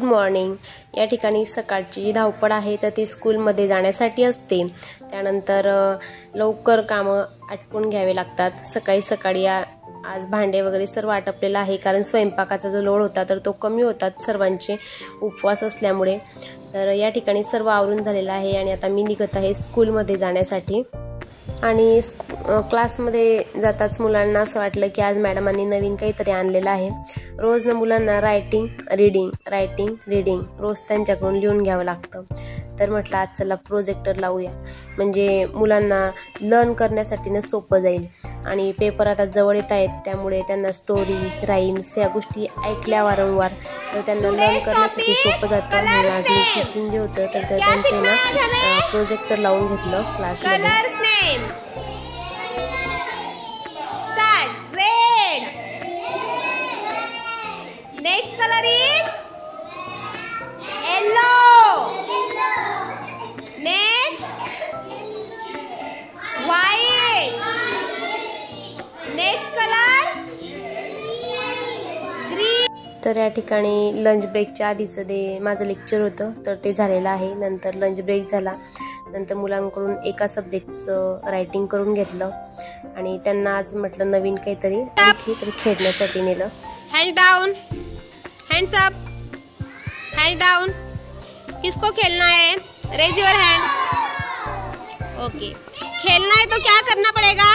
Good morning. या ठिकाणी सकाळची जी धावपळ आहे तर ती स्कूलमध्ये जाण्यासाठी असते। त्यानंतर लवकर कामं आटपून घ्यावे लागतात। सकाळी आज भांडे वगैरे सर्व आटपलेलं आहे, कारण स्वयंपाकाचा जो लोड होता तर तो कमी होतात सर्वांचे उपवास असल्यामुळे। तर या ठिकाणी सर्व आवरून झालेलं आहे आणि आता मी निघत आहे स्कूलमध्ये जाण्यासाठी। आणि क्लासमध्ये जाताच मुलांना असं वाटलं की आज मॅडमांनी नवीन काहीतरी आणलेलं आहे। रोज मुलांना रायटिंग रीडिंग रोज त्यांच्याकडून लिहून घ्यावं लागतं। तर म्हटलं आज चला प्रोजेक्टर लावूया, म्हणजे मुलांना लर्न करण्यासाठी सोपं जाईल। आणि पेपर आता जवळ येत आहेत, त्यामुळे त्यांना स्टोरी राईम्स या गोष्टी ऐकल्या वारंवार तर त्यांना लर्न करण्यासाठी सोपं जातं। म्हणून आज मी टीचिंग जे होतं तर त्यांचं प्रोजेक्टर लावून घेतलं क्लासमध्ये। Next color is yellow. Next white. Next color green. तर या ठिकाणी लंच ब्रेकच्या आधीचं माझं लेक्चर होतं तर ते झालेलं आहे। नंतर लंच ब्रेक झाला, नंतर मुलांकडून एका सब्जेक्टचं रायटिंग करून घेतलं आणि त्यांना आज म्हटलं नवीन काहीतरी आणखी तर खेळण्यासाठी नेलं। Hands down, hands up, hands down. किसको खेलना है? Raise your hand. Okay. खेलना है तो क्या करना पड़ेगा?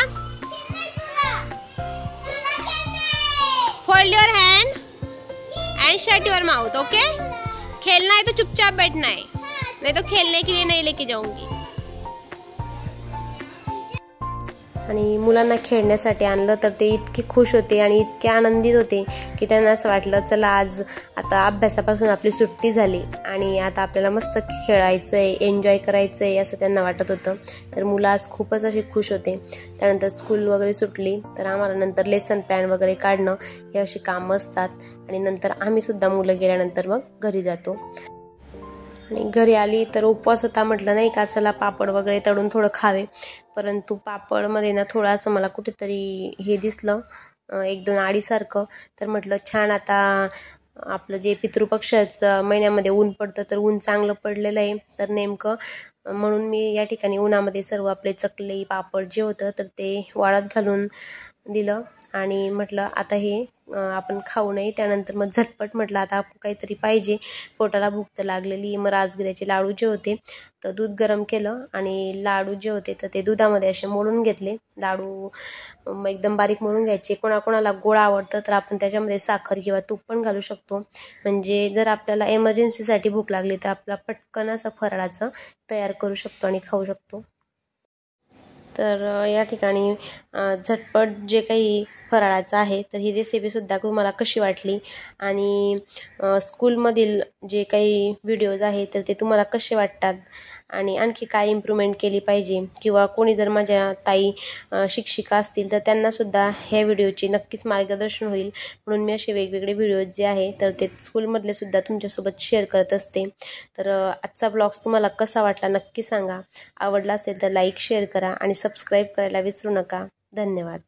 Hold your hand and shut your mouth. Okay? खेलना है तो चुपचाप बैठना है, नहीं तो खेलने के लिए नहीं लेके जाऊंगी। आणि मुलांना खेळण्यासाठी आणलं तर ते इतके खुश होते आणि इतके आनंदित होते की त्यांना असं वाटलं चला आज आता अभ्यासापासून आपली सुट्टी झाली आणि आता आपल्याला मस्त खेळायचंय, एन्जॉय करायचंय असं त्यांना वाटत होतं। तर मुलं आज खूपच असे खुश होते। त्यानंतर स्कूल वगैरे सुटली तर आम्हाला नंतर लेसन प्लॅन वगैरे काढणं हे अशी कामं असतात आणि नंतर आम्ही सुद्धा मुलं गेल्यानंतर मग घरी जातो। आणि घरी आली तर उपवास होता, म्हटलं नाही का चला पापड वगैरे तळून थोडं खावे, परंतु पापडमध्ये थोडं असं मला कुठेतरी हे दिसलं 1-2 आडीसारखं। तर म्हटलं छान आता आपलं जे पितृपक्षाचं महिन्यामध्ये ऊन पडतं तर ऊन चांगलं पडलेलं आहे, तर नेमकं म्हणून मी या ठिकाणी उन्हामध्ये सर्व आपले चकली पापड जे होतं तर ते वाळत घालून दिलं आणि म्हटलं आता हे आपण खाऊ नये। त्यानंतर मग झटपट म्हटलं आता काहीतरी पाहिजे, पोटाला भूक तर लागलेली। मग राजगिऱ्याचे लाडू जे होते तर दूध गरम केलं आणि लाडू जे होते तर ते दुधामध्ये असे मोडून घेतले। लाडू एकदम बारीक मोडून घ्यायचे। कोणाकोणाला गोड आवडतं तर आपण त्याच्यामध्ये साखर किंवा तूप पण घालू शकतो, म्हणजे जर आपल्याला एमर्जन्सीसाठी भूक लागली तर आपला पटकन असं फराळाचं तयार करू शकतो आणि खाऊ शकतो। तर या ठिकाणी झटपट जे काही फराळाचं आहे तर ही रेसिपीसुद्धा तुम्हाला कशी वाटली आणि स्कूलमधील जे काही व्हिडिओज आहेत तर ते तुम्हाला कसे वाटतात आणि आणखी काय इम्प्रूव्हमेंट केली पाहिजे, किंवा कोणी जर माझ्या ताई शिक्षिका असतील तर त्यांनासुद्धा ह्या व्हिडिओची नक्कीच मार्गदर्शन होईल। म्हणून मी असे वेगवेगळे व्हिडिओज जे आहे तर ते स्कूलमधले सुद्धा तुमच्यासोबत शेअर करत असते। तर आजचा ब्लॉग्स तुम्हाला कसा वाटला नक्की सांगा। आवडला असेल तर लाईक शेअर करा आणि सबस्क्राईब करायला विसरू नका। धन्यवाद।